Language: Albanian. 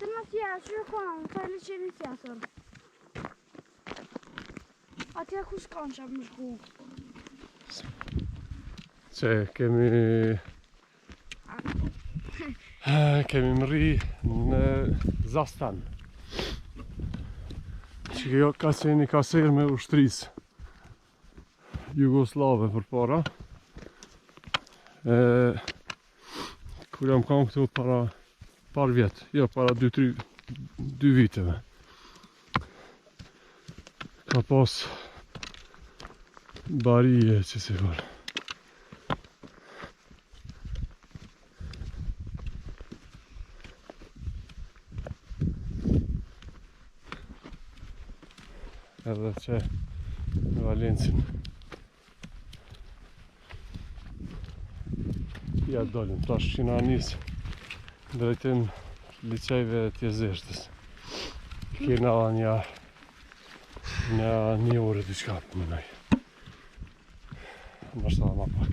Të në thjesht, që konë, të e liqeni tjetër. Atje ku s'kanë që më shku. Që kemi mëri në Zastan. Që kjo ka qenë një kaserë me ushtrisë Jugoslave për para. Kur jam kam këtu para par vjetë, jo para 2 viteve. Ka pas barije që si vërë. Edhe që në Valencin. Ja dolim, tash qina njësë drejtim liqejve të Zeshtës. Kena një orë diçka më nëj. Më shta ma pak.